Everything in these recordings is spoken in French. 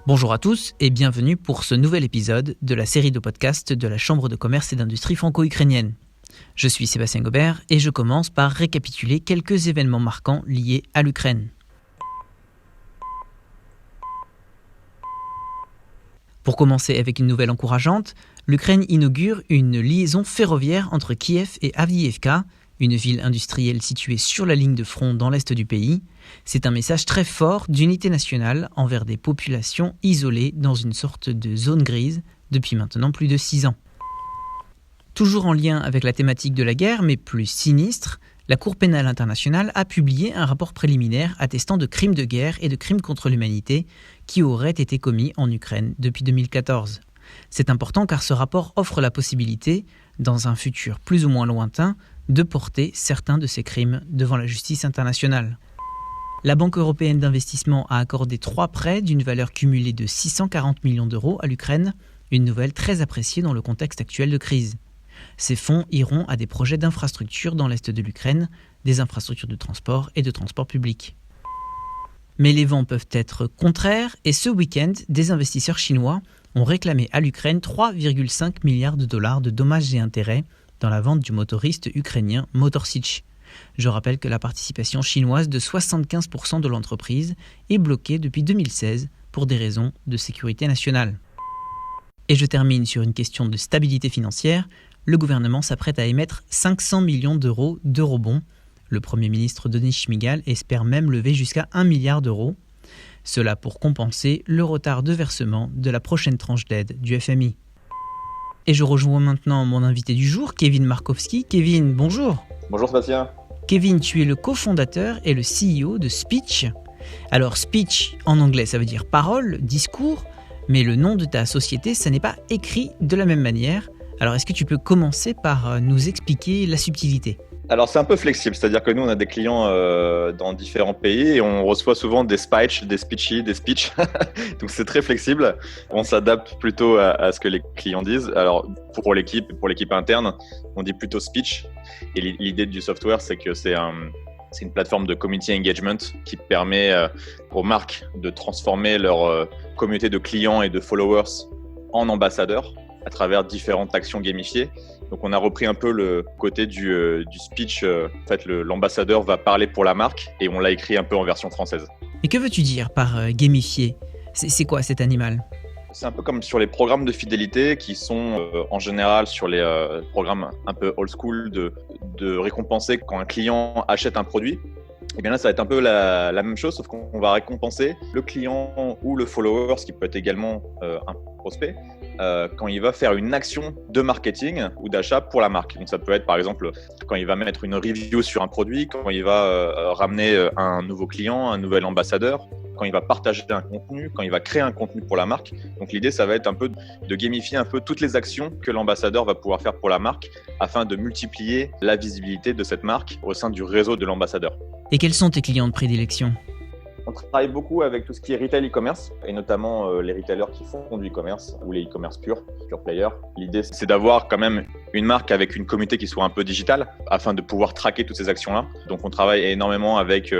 Bonjour à tous et bienvenue pour ce nouvel épisode de la série de podcasts de la Chambre de commerce et d'industrie franco-ukrainienne. Je suis Sébastien Gobert et je commence par récapituler quelques événements marquants liés à l'Ukraine. Pour commencer avec une nouvelle encourageante, l'Ukraine inaugure une liaison ferroviaire entre Kiev et Avdiivka, une ville industrielle située sur la ligne de front dans l'est du pays. C'est un message très fort d'unité nationale envers des populations isolées dans une sorte de zone grise depuis maintenant plus de 6 ans. Toujours en lien avec la thématique de la guerre, mais plus sinistre, la Cour pénale internationale a publié un rapport préliminaire attestant de crimes de guerre et de crimes contre l'humanité qui auraient été commis en Ukraine depuis 2014. C'est important car ce rapport offre la possibilité, dans un futur plus ou moins lointain, de porter certains de ces crimes devant la justice internationale. La Banque européenne d'investissement a accordé 3 prêts d'une valeur cumulée de 640 millions d'euros à l'Ukraine, une nouvelle très appréciée dans le contexte actuel de crise. Ces fonds iront à des projets d'infrastructures dans l'est de l'Ukraine, des infrastructures de transport et de transport public. Mais les vents peuvent être contraires et ce week-end, des investisseurs chinois ont réclamé à l'Ukraine 3,5 milliards de dollars de dommages et intérêts dans la vente du motoriste ukrainien Motor Sich. Je rappelle que la participation chinoise de 75% de l'entreprise est bloquée depuis 2016 pour des raisons de sécurité nationale. Et je termine sur une question de stabilité financière. Le gouvernement s'apprête à émettre 500 millions d'euros d'eurobonds. Le Premier ministre Denis Shmyhal espère même lever jusqu'à 1 milliard d'euros. Cela pour compenser le retard de versement de la prochaine tranche d'aide du FMI. Et je rejoins maintenant mon invité du jour, Kevin Markowski. Kevin, bonjour. Bonjour Sébastien. Kevin, tu es le cofondateur et le CEO de Speech. Alors Speech, en anglais, ça veut dire parole, discours, mais le nom de ta société, ça n'est pas écrit de la même manière. Alors est-ce que tu peux commencer par nous expliquer la subtilité ? Alors c'est un peu flexible, c'est-à-dire que nous on a des clients dans différents pays et on reçoit souvent des speeches, des speechy, des speech, donc c'est très flexible. On s'adapte plutôt à ce que les clients disent. Alors pour l'équipe interne, on dit plutôt speech. Et l'idée du software, c'est que c'est une plateforme de community engagement qui permet aux marques de transformer leur communauté de clients et de followers en ambassadeurs à travers différentes actions gamifiées. Donc on a repris un peu le côté du speech. En fait, l'ambassadeur va parler pour la marque et on l'a écrit un peu en version française. Et que veux-tu dire par gamifier ? C'est quoi cet animal ? C'est un peu comme sur les programmes de fidélité qui sont en général sur les programmes un peu old school de récompenser quand un client achète un produit. Et bien là, ça va être un peu la même chose, sauf qu'on va récompenser le client ou le follower, ce qui peut être également un prospect, quand il va faire une action de marketing ou d'achat pour la marque. Donc ça peut être par exemple quand il va mettre une review sur un produit, quand il va ramener un nouveau client, un nouvel ambassadeur, quand il va partager un contenu, quand il va créer un contenu pour la marque. Donc l'idée, ça va être un peu de gamifier un peu toutes les actions que l'ambassadeur va pouvoir faire pour la marque afin de multiplier la visibilité de cette marque au sein du réseau de l'ambassadeur. Et quels sont tes clients de prédilection ? On travaille beaucoup avec tout ce qui est retail e-commerce et notamment les retailers qui font du e-commerce ou les e-commerce pure player. L'idée, c'est d'avoir quand même une marque avec une communauté qui soit un peu digitale afin de pouvoir traquer toutes ces actions-là. Donc, on travaille énormément avec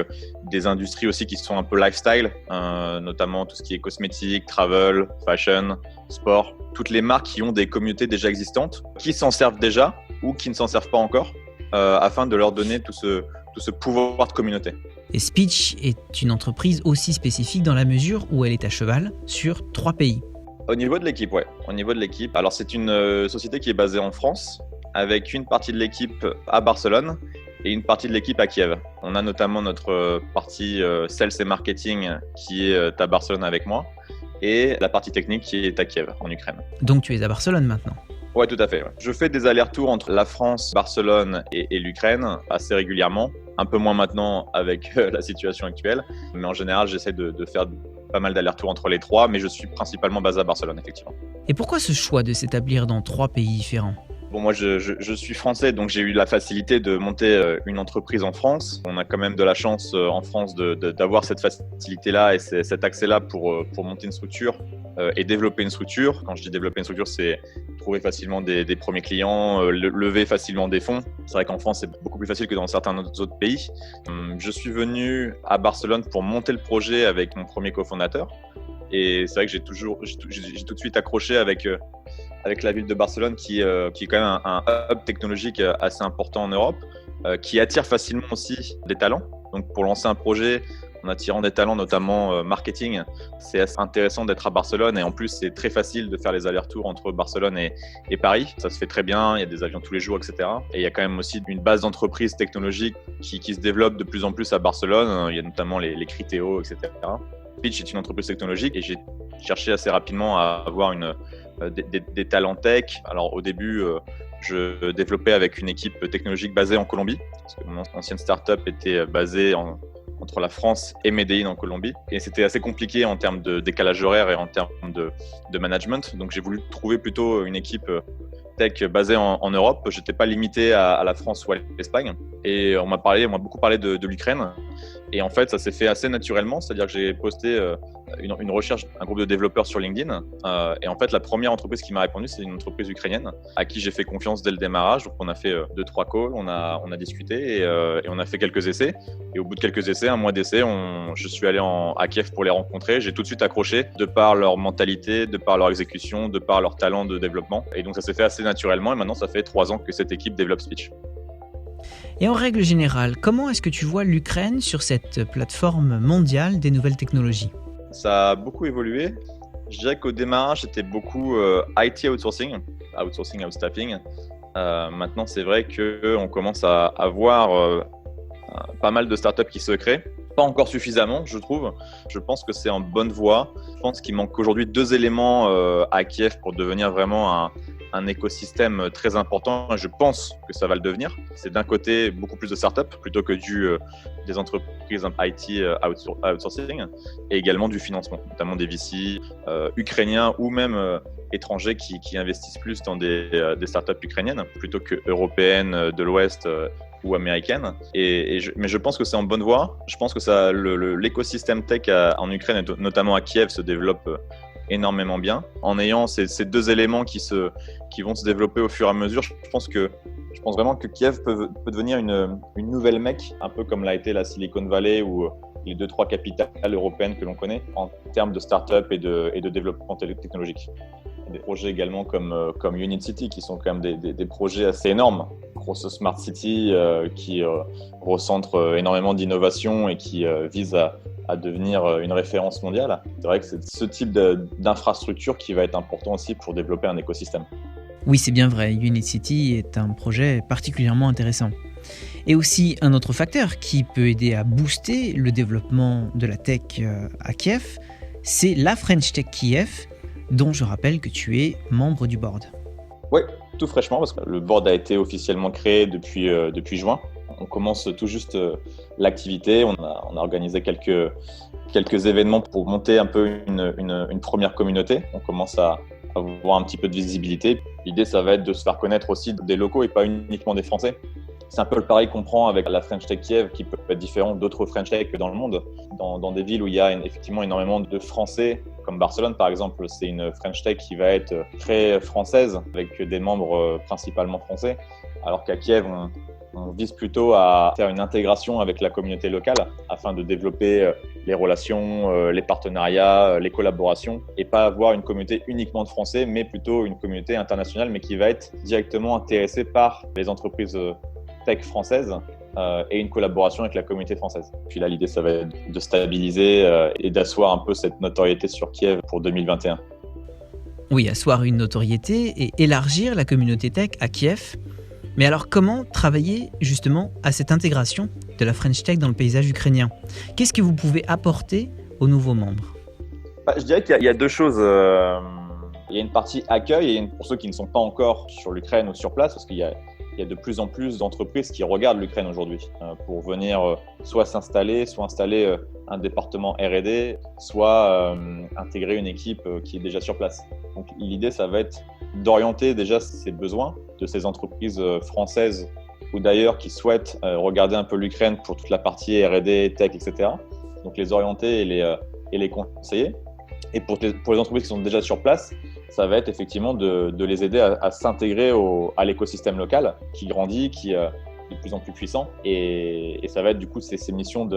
des industries aussi qui sont un peu lifestyle, notamment tout ce qui est cosmétique, travel, fashion, sport. Toutes les marques qui ont des communautés déjà existantes, qui s'en servent déjà ou qui ne s'en servent pas encore afin de leur donner tout ce pouvoir de communauté. Et Speech est une entreprise aussi spécifique dans la mesure où elle est à cheval sur 3 pays. Au niveau de l'équipe, ouais. Au niveau de l'équipe, alors c'est une société qui est basée en France, avec une partie de l'équipe à Barcelone et une partie de l'équipe à Kiev. On a notamment notre partie sales et marketing qui est à Barcelone avec moi et la partie technique qui est à Kiev, en Ukraine. Donc tu es à Barcelone maintenant ? Ouais, tout à fait. Ouais. Je fais des allers-retours entre la France, Barcelone et l'Ukraine assez régulièrement. Un peu moins maintenant avec la situation actuelle. Mais en général, j'essaie de faire pas mal d'allers-retours entre les 3, mais je suis principalement basé à Barcelone, effectivement. Et pourquoi ce choix de s'établir dans 3 pays différents ? Bon, moi, je suis français, donc j'ai eu la facilité de monter une entreprise en France. On a quand même de la chance en France d'avoir cette facilité-là et cet accès-là pour monter une structure et développer une structure. Quand je dis développer une structure, c'est trouver facilement des premiers clients, lever facilement des fonds. C'est vrai qu'en France, c'est beaucoup plus facile que dans certains autres pays. Je suis venu à Barcelone pour monter le projet avec mon premier cofondateur. Et c'est vrai que j'ai tout de suite accroché avec la ville de Barcelone qui est quand même un hub technologique assez important en Europe, qui attire facilement aussi des talents. Donc pour lancer un projet en attirant des talents, notamment marketing, c'est assez intéressant d'être à Barcelone. Et en plus, c'est très facile de faire les allers-retours entre Barcelone et Paris. Ça se fait très bien, il y a des avions tous les jours, etc. Et il y a quand même aussi une base d'entreprises technologiques qui se développe de plus en plus à Barcelone. Il y a notamment les Criteo, etc. Pitch est une entreprise technologique et j'ai cherché assez rapidement à avoir des talents tech. Alors au début, je développais avec une équipe technologique basée en Colombie, parce que mon ancienne startup était basée entre la France et Medellín en Colombie. Et c'était assez compliqué en termes de décalage horaire et en termes de management. Donc j'ai voulu trouver plutôt une équipe tech basée en Europe. Je n'étais pas limité à la France ou à l'Espagne. Et on m'a beaucoup parlé de l'Ukraine. Et en fait, ça s'est fait assez naturellement. C'est-à-dire que j'ai posté une recherche, un groupe de développeurs sur LinkedIn. Et en fait, la première entreprise qui m'a répondu, c'est une entreprise ukrainienne à qui j'ai fait confiance dès le démarrage. Donc, on a fait 2-3 calls, on a discuté et on a fait quelques essais. Et au bout de quelques essais, un mois d'essai, je suis allé à Kiev pour les rencontrer. J'ai tout de suite accroché de par leur mentalité, de par leur exécution, de par leur talent de développement. Et donc, ça s'est fait assez naturellement. Et maintenant, ça fait 3 ans que cette équipe développe Speech. Et en règle générale, comment est-ce que tu vois l'Ukraine sur cette plateforme mondiale des nouvelles technologies ? Ça a beaucoup évolué. Je dirais qu'au démarrage, c'était beaucoup IT outsourcing, outstaffing. Maintenant, c'est vrai qu'on commence à avoir pas mal de startups qui se créent. Pas encore suffisamment, je trouve. Je pense que c'est en bonne voie. Je pense qu'il manque aujourd'hui 2 éléments à Kiev pour devenir vraiment un écosystème très important. Je pense que ça va le devenir. C'est d'un côté beaucoup plus de startups plutôt que des entreprises IT outsourcing et également du financement, notamment des VC ukrainiens ou même étrangers qui investissent plus dans des startups ukrainiennes plutôt que européennes de l'Ouest ou américaine. Mais je pense que c'est en bonne voie. Je pense que l'écosystème tech en Ukraine, et notamment à Kiev, se développe énormément bien. En ayant ces 2 éléments qui vont se développer au fur et à mesure, je pense vraiment que Kiev peut devenir une nouvelle Mecque, un peu comme l'a été la Silicon Valley ou les 2-3 capitales européennes que l'on connaît en termes de start-up et de développement technologique. Des projets également comme Unit City qui sont quand même des projets assez énormes. Grosse smart city qui recentre énormément d'innovation et qui vise à devenir une référence mondiale. C'est vrai que c'est ce type d'infrastructure qui va être important aussi pour développer un écosystème. Oui, c'est bien vrai. Unit City est un projet particulièrement intéressant. Et aussi un autre facteur qui peut aider à booster le développement de la tech à Kiev, c'est la French Tech Kiev, dont je rappelle que tu es membre du board. Oui, tout fraîchement, parce que le board a été officiellement créé depuis juin. On commence tout juste l'activité. On a organisé quelques événements pour monter un peu une première communauté. On commence à avoir un petit peu de visibilité. L'idée, ça va être de se faire connaître aussi des locaux et pas uniquement des Français. C'est un peu le pareil qu'on prend avec la French Tech Kiev, qui peut être différent d'autres French Tech dans le monde. Dans des villes où il y a effectivement énormément de Français, comme Barcelone par exemple, c'est une French Tech qui va être très française, avec des membres principalement français, alors qu'à Kiev, on vise plutôt à faire une intégration avec la communauté locale afin de développer les relations, les partenariats, les collaborations et pas avoir une communauté uniquement de Français, mais plutôt une communauté internationale, mais qui va être directement intéressée par les entreprises tech françaises et une collaboration avec la communauté française. Puis là, l'idée, ça va être de stabiliser et d'asseoir un peu cette notoriété sur Kiev pour 2021. Oui, asseoir une notoriété et élargir la communauté tech à Kiev. Mais alors, comment travailler justement à cette intégration de la French Tech dans le paysage ukrainien ? Qu'est-ce que vous pouvez apporter aux nouveaux membres ? Je dirais qu'il y a 2 choses. Il y a une partie accueil, et pour ceux qui ne sont pas encore sur l'Ukraine ou sur place, parce qu'il y a de plus en plus d'entreprises qui regardent l'Ukraine aujourd'hui pour venir soit s'installer, soit installer un département R&D, soit intégrer une équipe qui est déjà sur place. Donc l'idée, ça va être d'orienter déjà ces besoins de ces entreprises françaises ou d'ailleurs qui souhaitent regarder un peu l'Ukraine pour toute la partie R&D, tech, etc. Donc les orienter et les conseiller. Et pour les entreprises qui sont déjà sur place, ça va être effectivement de les aider à s'intégrer à l'écosystème local qui grandit, qui de plus en plus puissants. Et ça va être du coup ces missions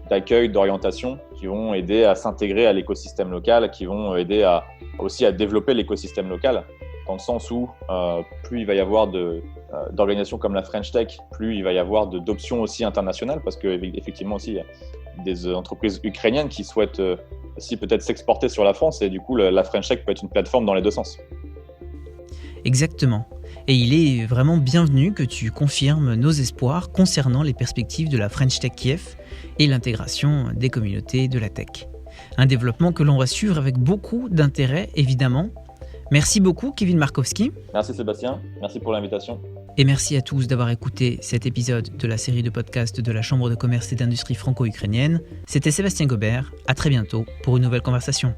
d'accueil, d'orientation qui vont aider à s'intégrer à l'écosystème local, qui vont aider aussi à développer l'écosystème local, dans le sens où plus il va y avoir d'organisations comme la French Tech, plus il va y avoir d'options aussi internationales, parce qu'effectivement aussi, il y a des entreprises ukrainiennes qui souhaitent aussi peut-être s'exporter sur la France, et du coup, la French Tech peut être une plateforme dans les deux sens. Exactement. Et il est vraiment bienvenu que tu confirmes nos espoirs concernant les perspectives de la French Tech Kiev et l'intégration des communautés de la tech. Un développement que l'on va suivre avec beaucoup d'intérêt, évidemment. Merci beaucoup, Kevin Markowski. Merci Sébastien, merci pour l'invitation. Et merci à tous d'avoir écouté cet épisode de la série de podcasts de la Chambre de commerce et d'industrie franco-ukrainienne. C'était Sébastien Gobert, à très bientôt pour une nouvelle conversation.